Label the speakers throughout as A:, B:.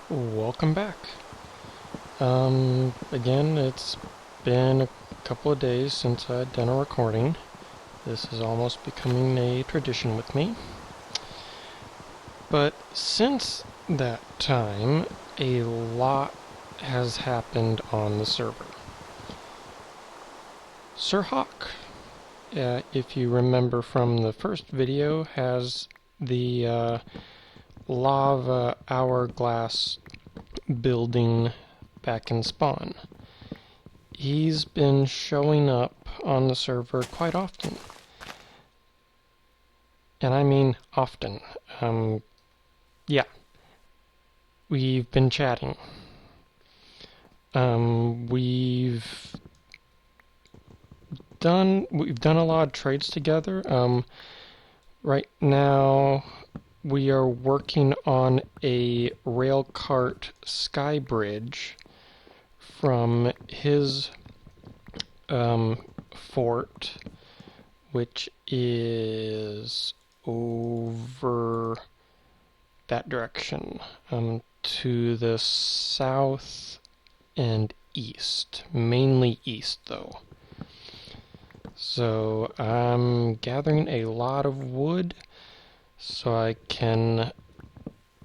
A: Welcome back. Again, it's been a couple of days since I'd done a recording. This is almost becoming a tradition with me. But since that time, a lot has happened on the server. SirHawke, if you remember from the first video, has the lava hourglass building back in spawn. He's been showing up on the server quite often. And I mean often. Yeah. We've been chatting. We've done a lot of trades together. Right now we are working on a railcart sky bridge from his fort, which is over that direction, to the south and east, mainly east though. So I'm gathering a lot of wood so I can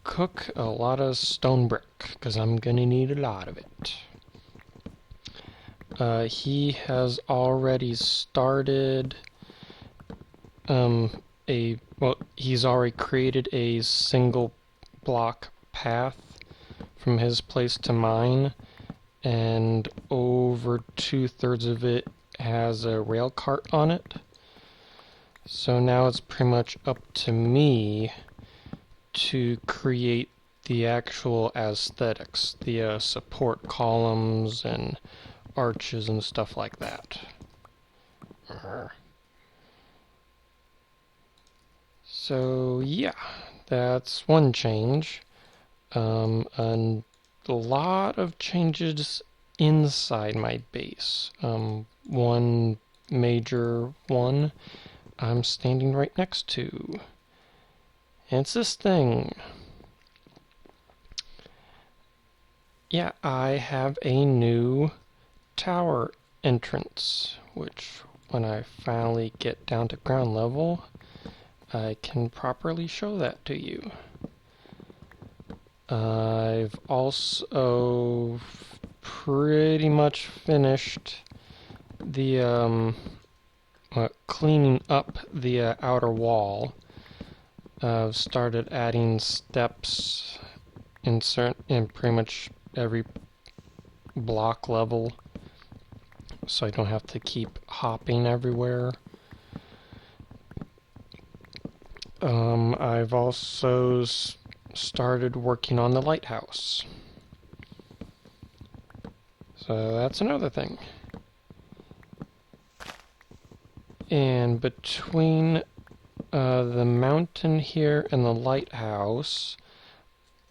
A: cook a lot of stone brick, because I'm gonna need a lot of it. He has already started he's already created a single block path from his place to mine, and over 2/3 of it has a rail cart on it. So now it's pretty much up to me to create the actual aesthetics, the support columns and arches and stuff like that. So yeah, that's one change. And a lot of changes inside my base. One major one I'm standing right next to. And it's this thing. Yeah, I have a new tower entrance, which when I finally get down to ground level, I can properly show that to you. I've also pretty much finished the cleaning up the outer wall. I've started adding steps in pretty much every block level, so I don't have to keep hopping everywhere. I've also started working on the lighthouse. So that's another thing. And between the mountain here and the lighthouse,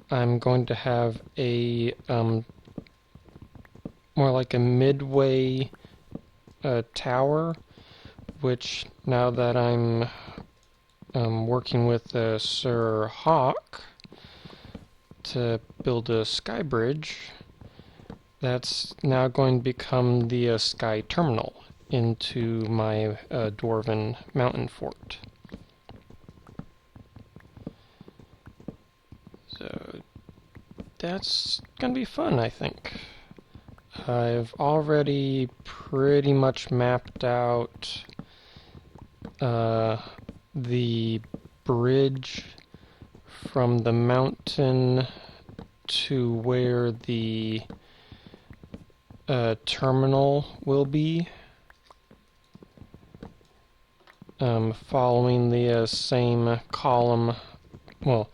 A: I'm going to have a more like a midway tower, which now that I'm working with SirHawke to build a sky bridge, that's now going to become the Sky Terminal into my Dwarven mountain fort. So that's gonna be fun, I think. I've already pretty much mapped out the bridge from the mountain to where the terminal will be, following the same column, well,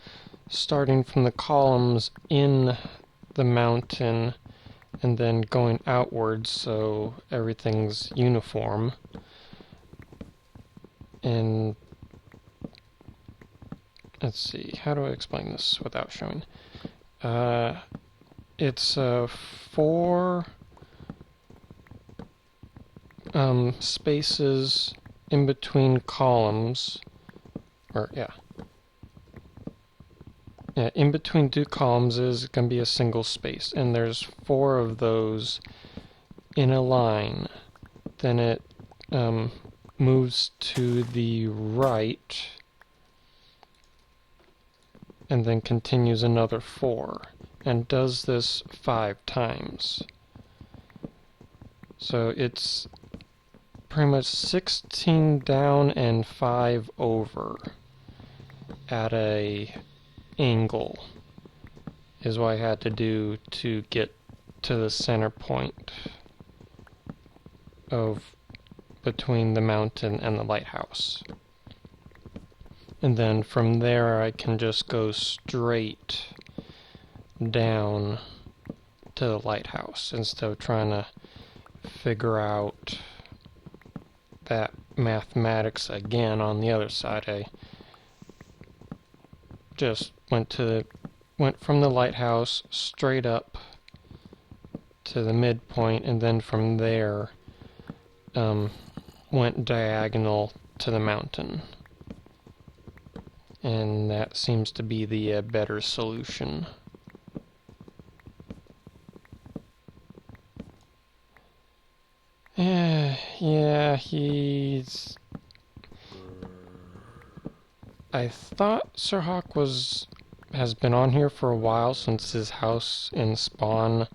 A: starting from the columns in the mountain and then going outwards so everything's uniform. And let's see, how do I explain this without showing? It's 4 spaces in between columns, or yeah, Yeah, in between two columns is going to be a single space, and there's 4 of those in a line. Then it moves to the right, and then continues another 4, and does this 5 times. So it's pretty much 16 down and 5 over at a angle is what I had to do to get to the center point of between the mountain and the lighthouse. And then from there I can just go straight down to the lighthouse instead of trying to figure out that mathematics again on the other side. I just went from the lighthouse straight up to the midpoint, and then from there went diagonal to the mountain. And that seems to be the better solution. Yeah, he's... I thought SirHawke has been on here for a while, since his house in Spawn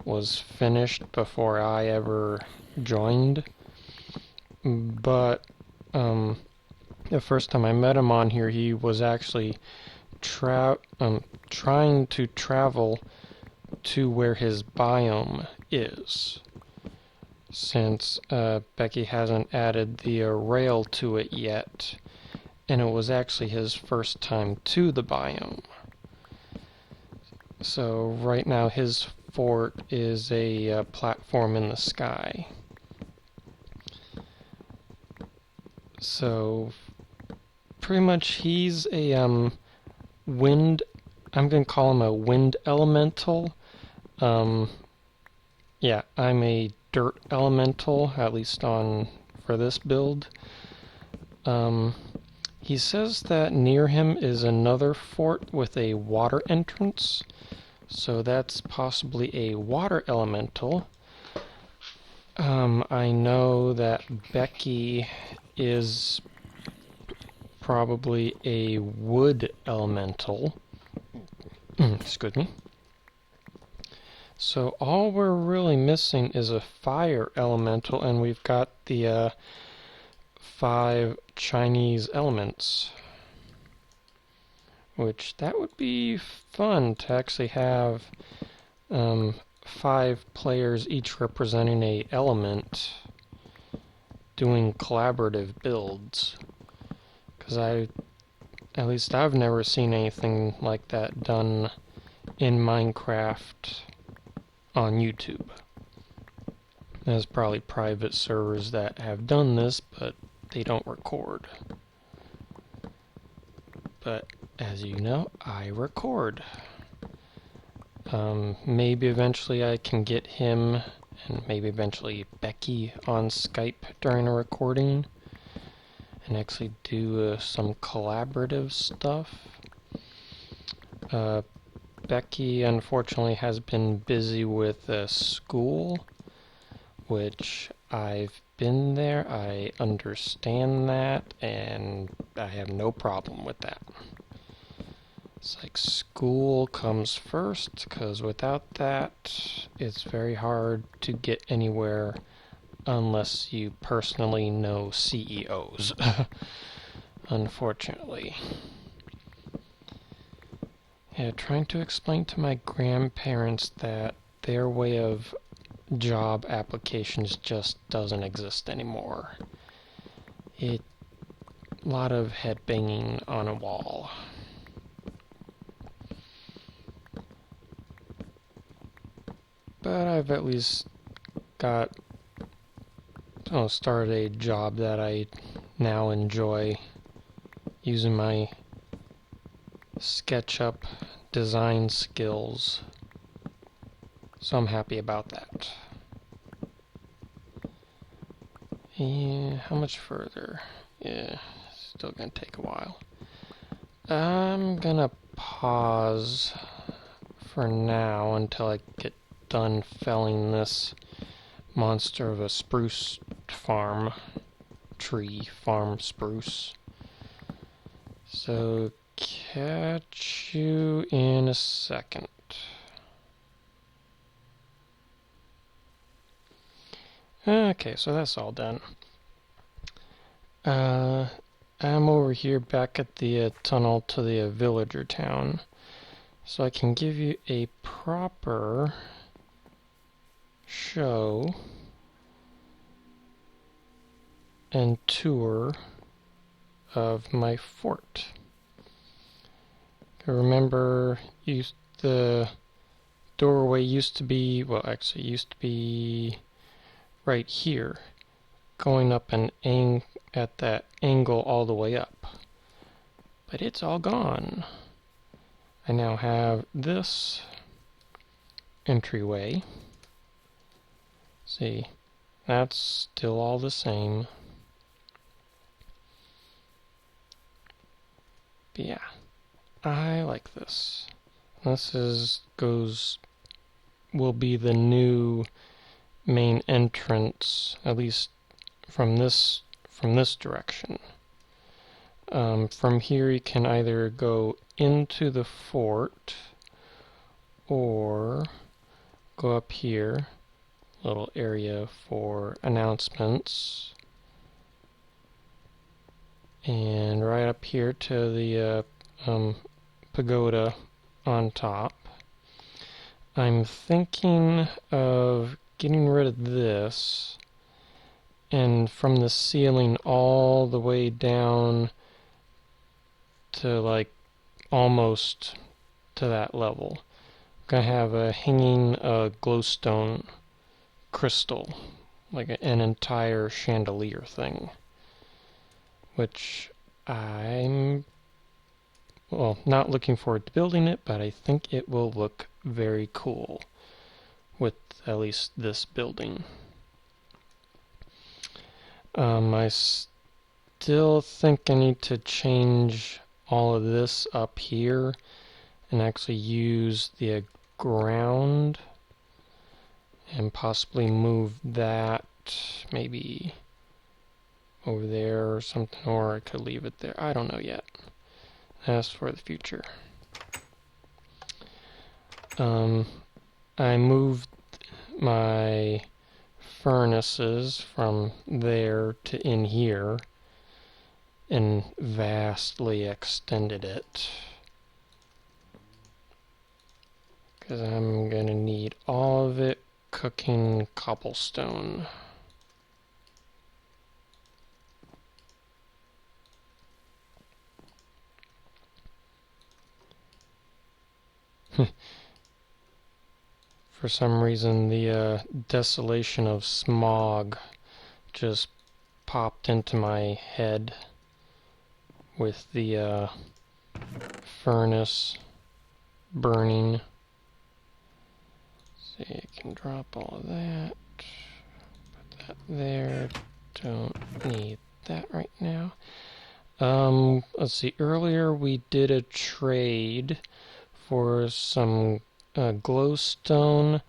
A: was finished before I ever joined. But the first time I met him on here, he was actually trying to travel to where his biome is, since Becky hasn't added the rail to it yet, and it was actually his first time to the biome. So right now his fort is a platform in the sky. So pretty much he's a wind, I'm going to call him a wind elemental. Yeah, I'm a dirt elemental, at least for this build. He says that near him is another fort with a water entrance, so that's possibly a water elemental. I know that Becky is probably a wood elemental. Excuse me. So all we're really missing is a fire elemental, and we've got the 5 Chinese elements. Which, that would be fun to actually have 5 players each representing a element doing collaborative builds. Because at least I've never seen anything like that done in Minecraft on YouTube. There's probably private servers that have done this, but they don't record. But as you know, I record. Maybe eventually I can get him and maybe eventually Becky on Skype during a recording and actually do some collaborative stuff. Becky unfortunately has been busy with school, which I've been there, I understand that, and I have no problem with that. It's like school comes first, because without that, it's very hard to get anywhere unless you personally know CEOs, unfortunately. Yeah, trying to explain to my grandparents that their way of job applications just doesn't exist anymore. A lot of head banging on a wall. But I've at least started a job that I now enjoy, using my SketchUp design skills. So I'm happy about that. Yeah, how much further? Yeah, still gonna take a while. I'm gonna pause for now until I get done felling this monster of a spruce farm spruce. So catch you in a second. Okay, so that's all done. I'm over here back at the tunnel to the villager town, so I can give you a proper show and tour of my fort. Remember, the doorway used to be, well, actually used to be right here, going up at that angle all the way up. But it's all gone. I now have this entryway. See, that's still all the same. But yeah, I like this. This will be the new main entrance, at least from this direction. From here you can either go into the fort or go up here, little area for announcements, and right up here to the pagoda on top. I'm thinking of getting rid of this, and from the ceiling all the way down to like almost to that level. I'm gonna have a hanging glowstone crystal, like an entire chandelier thing, which I'm, well, not looking forward to building it, but I think it will look very cool with at least this building. I still think I need to change all of this up here and actually use the ground and possibly move that maybe over there or something, or I could leave it there. I don't know yet. That's for the future. I moved my furnaces from there to in here and vastly extended it, because I'm gonna need all of it cooking cobblestone. For some reason, the desolation of smog just popped into my head with the furnace burning. See, I can drop all of that. Put that there. Don't need that right now. Let's see. Earlier we did a trade for some glowstone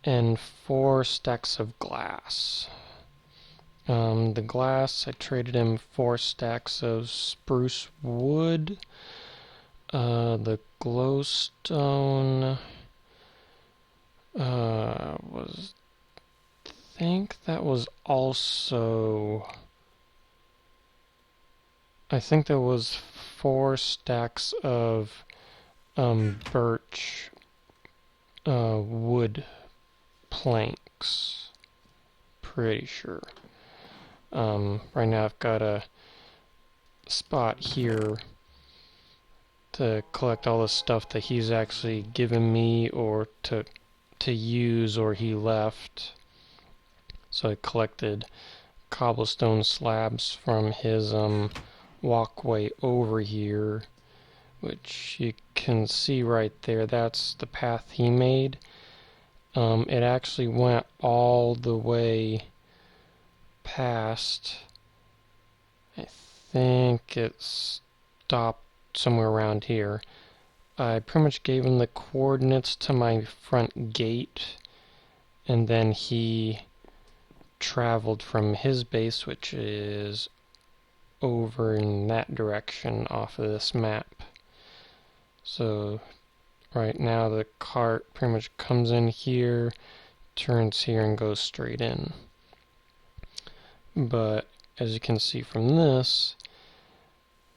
A: and 4 stacks of glass. The glass, I traded him 4 stacks of spruce wood. The glowstone I think that was also, I think there was 4 stacks of birch wood planks. Pretty sure. Right now I've got a spot here to collect all the stuff that he's actually given me or to use or he left. So I collected cobblestone slabs from his walkway over here, which you can see right there. That's the path he made. It actually went all the way past. I think it stopped somewhere around here. I pretty much gave him the coordinates to my front gate, and then he traveled from his base, which is over in that direction off of this map. So right now the cart pretty much comes in here, turns here, and goes straight in. But as you can see from this,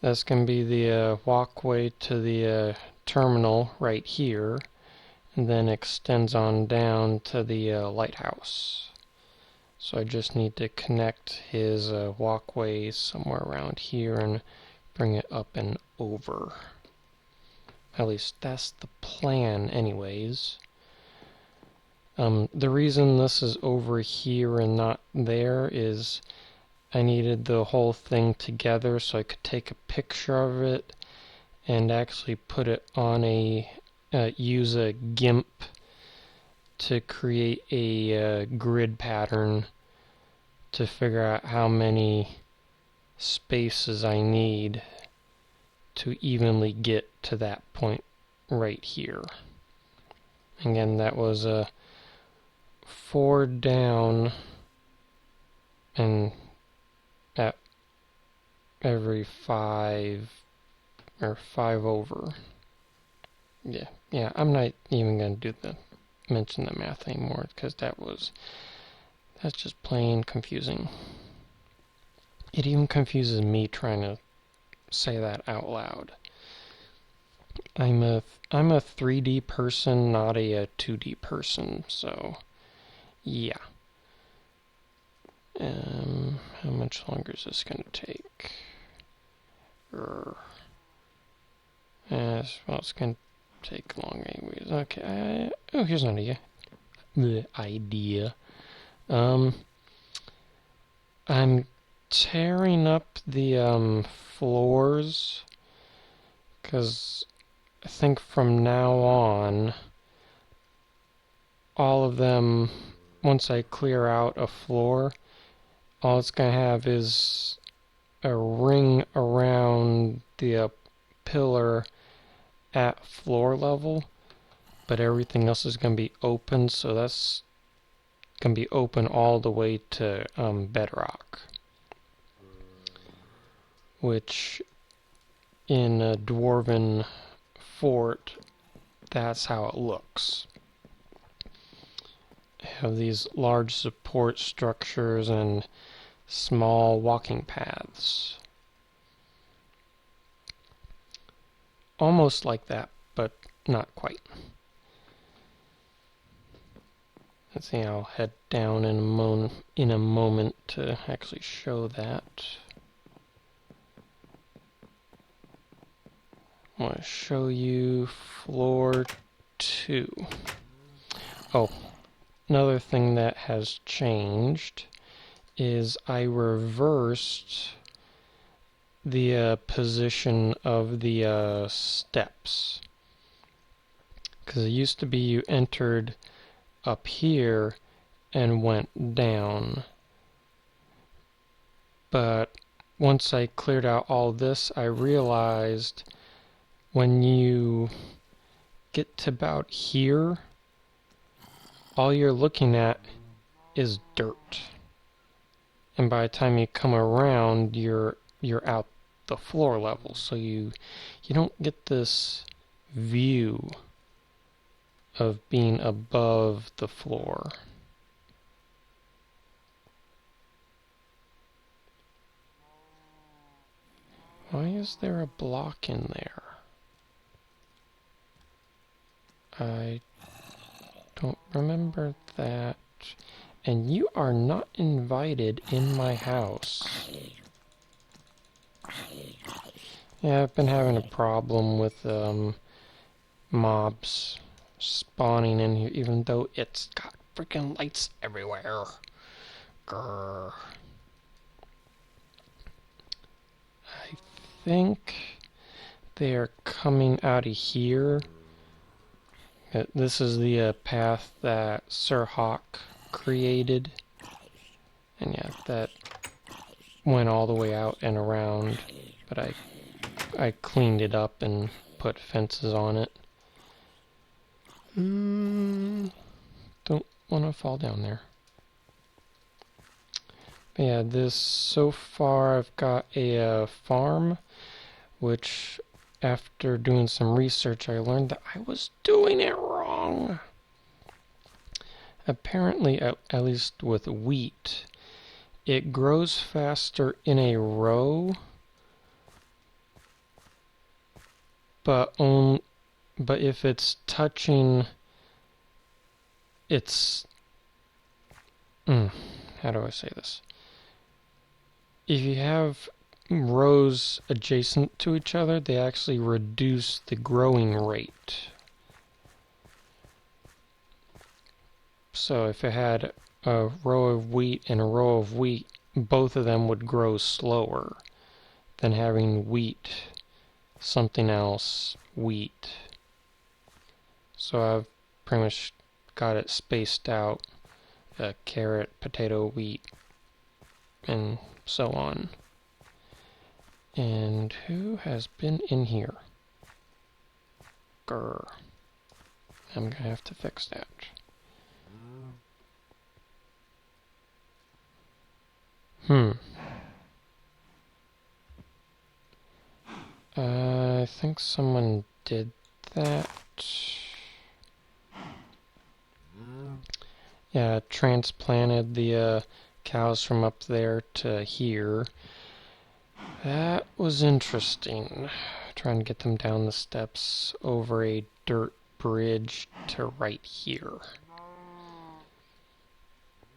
A: that's going to be the walkway to the terminal right here, and then extends on down to the lighthouse. So I just need to connect his walkway somewhere around here and bring it up and over. At least that's the plan anyways. The reason this is over here and not there is I needed the whole thing together so I could take a picture of it and actually put it on use a GIMP to create a grid pattern to figure out how many spaces I need to evenly get to that point right here. Again, that was 4 down and at every 5 or 5 over. Yeah, I'm not even going to mention the math anymore because that's just plain confusing. It even confuses me trying to say that out loud. I'm a 3D person, not a 2D person, so yeah. How much longer is this going to take? Well, it's going to take long anyways. Okay, here's an idea. I'm tearing up the floors because I think from now on all of them, once I clear out a floor, all it's going to have is a ring around the pillar at floor level, but everything else is going to be open, so that's going to be open all the way to bedrock, which in a dwarven fort, that's how it looks. Have these large support structures and small walking paths. Almost like that, but not quite. Let's see, I'll head down in a moment to actually show that. I want to show you floor 2. Oh, another thing that has changed is I reversed the position of the steps. Because it used to be you entered up here and went down. But once I cleared out all this, I realized when you get to about here, all you're looking at is dirt. And by the time you come around, you're out the floor level, so you don't get this view of being above the floor. Why is there a block in there? I don't remember that. And you are not invited in my house. Yeah, I've been having a problem with mobs spawning in here, even though it's got freaking lights everywhere. Grr. I think they're coming out of here. This is the path that SirHawke created. And yeah, that went all the way out and around, but I cleaned it up and put fences on it. Don't want to fall down there. But yeah, this, so far I've got a farm, which after doing some research I learned that I was doing it wrong. Apparently, at least with wheat, it grows faster in a row, but if it's touching its how do I say this? If you have rows adjacent to each other, they actually reduce the growing rate. So if it had a row of wheat and a row of wheat, both of them would grow slower than having wheat, something else, wheat. So I've pretty much got it spaced out, carrot, potato, wheat, and so on. And who has been in here? Grr. I'm gonna have to fix that. I think someone did that. Yeah, transplanted the cows from up there to here. That was interesting. Trying to get them down the steps over a dirt bridge to right here.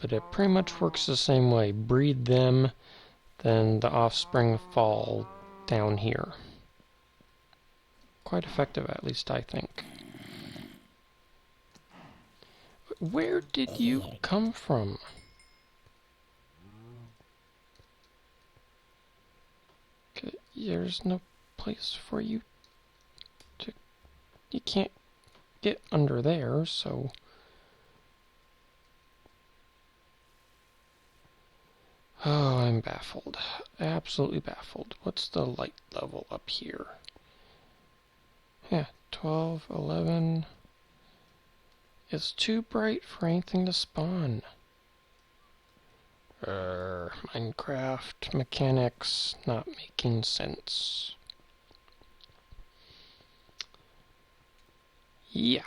A: But it pretty much works the same way. Breed them, then the offspring fall down here. Quite effective, at least I think. Where did you come from? There's no place for you to... You can't get under there, so... Oh, I'm baffled. Absolutely baffled. What's the light level up here? Yeah, 12, 11... It's too bright for anything to spawn. Minecraft mechanics not making sense. Yeah.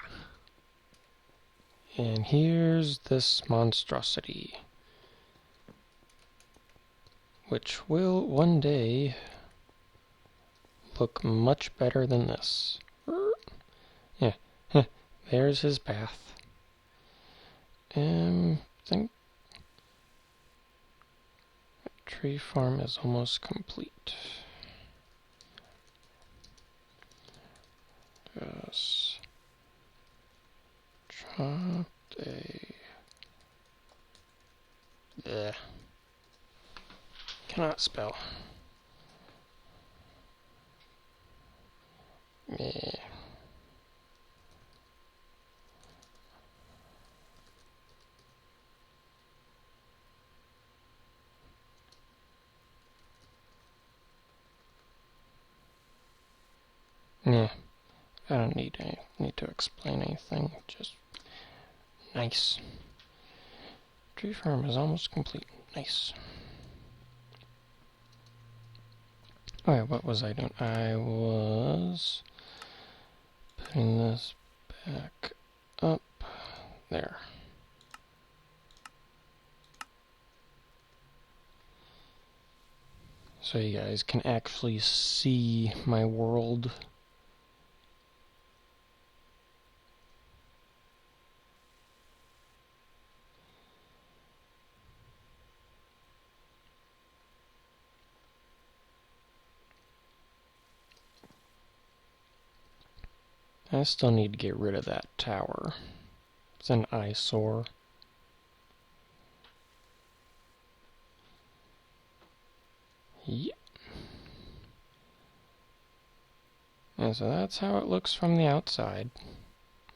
A: And here's this monstrosity, which will one day look much better than this. Yeah, there's his path. Think tree farm is almost complete. Just chopped a... Bleh. Cannot spell. Meh. Yeah, I don't need to explain anything. Just nice. Tree farm is almost complete. Nice. Oh yeah, what was I doing? I was putting this back up there. So you guys can actually see my world. I still need to get rid of that tower. It's an eyesore. Yep. And so that's how it looks from the outside.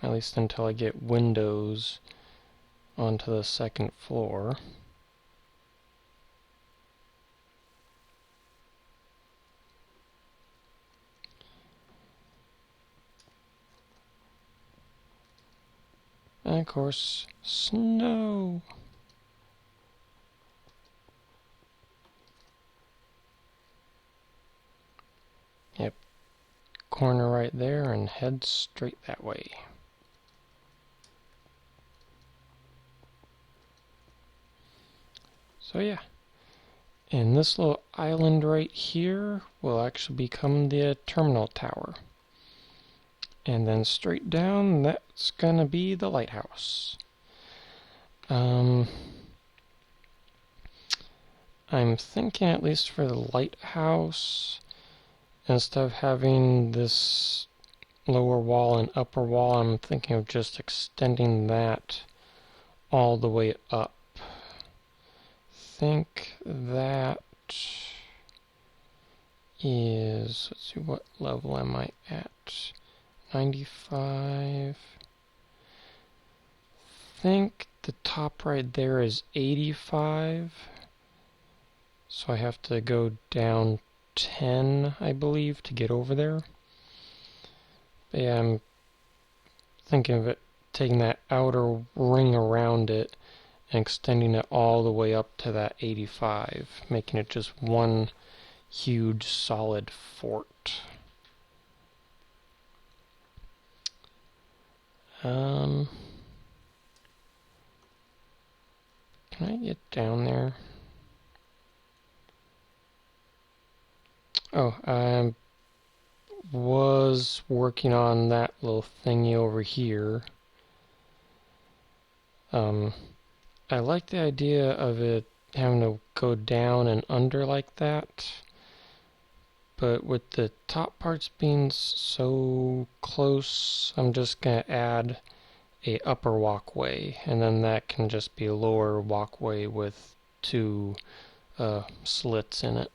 A: At least until I get windows onto the second floor. And of course, snow. Yep. Corner right there and head straight that way. So yeah. And this little island right here will actually become the terminal tower. And then straight down, that's gonna be the lighthouse. I'm thinking, at least for the lighthouse, instead of having this lower wall and upper wall, I'm thinking of just extending that all the way up. Think that is, let's see, what level am I at? 95. I think the top right there is 85. So I have to go down 10, I believe, to get over there. But yeah, I'm thinking of it, taking that outer ring around it and extending it all the way up to that 85, making it just one huge solid fort. Can I get down there? Oh, I was working on that little thingy over here. I like the idea of it having to go down and under like that, but with the top parts being so close, I'm just gonna add a upper walkway, and then that can just be a lower walkway with two slits in it,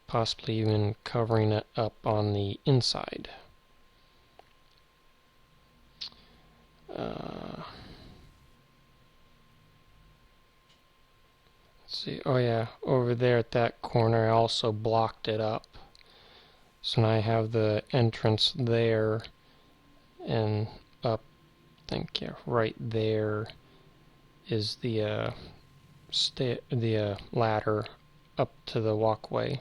A: possibly even covering it up on the inside. See, oh yeah, over there at that corner I also blocked it up. So now I have the entrance there, and up, I think, yeah, right there is the ladder up to the walkway.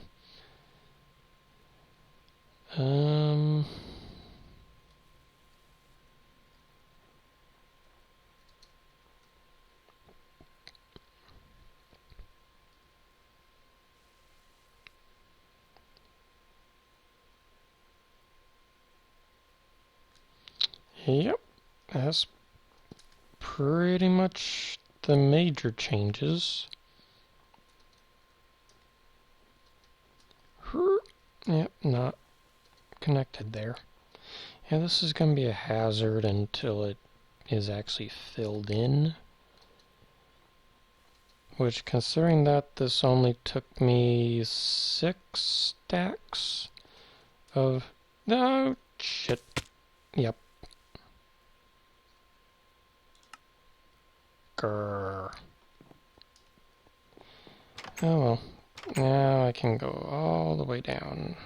A: Yep, that's pretty much the major changes. Yep, not connected there. Yeah, this is going to be a hazard until it is actually filled in. Which, considering that this only took me 6 stacks of... Oh, shit. Yep. Grrr. Oh well. Now I can go all the way down.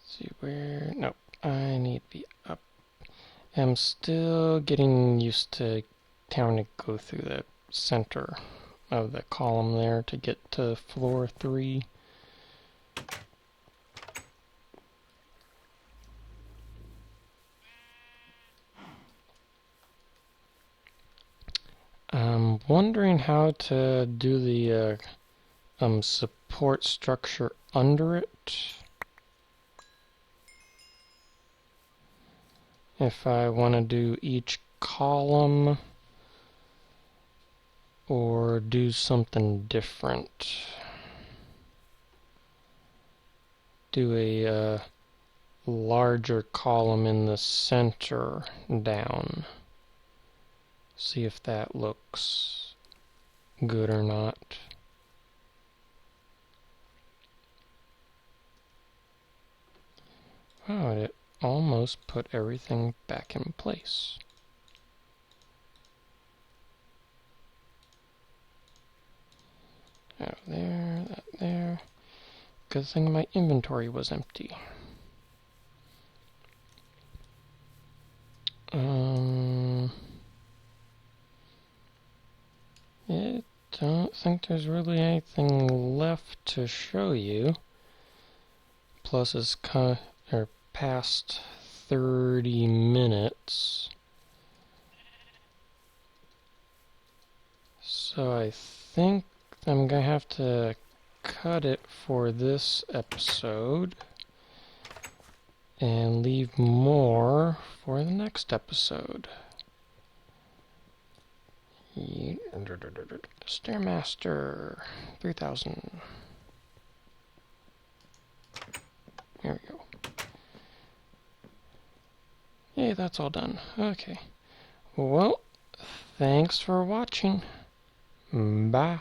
A: See where... Nope, I need to be up. I'm still getting used to having to go through the center of the column there to get to floor 3. I'm wondering how to do the support structure under it. If I want to do each column or do something different. Do a larger column in the center down. See if that looks good or not. Oh, it almost put everything back in place. Oh, there, that there. Good thing my inventory was empty. I don't think there's really anything left to show you. Plus, it's past 30 minutes. So I think I'm gonna have to cut it for this episode and leave more for the next episode. Stairmaster 3000. Here we go. Yay, that's all done. Okay. Well, thanks for watching. Bye.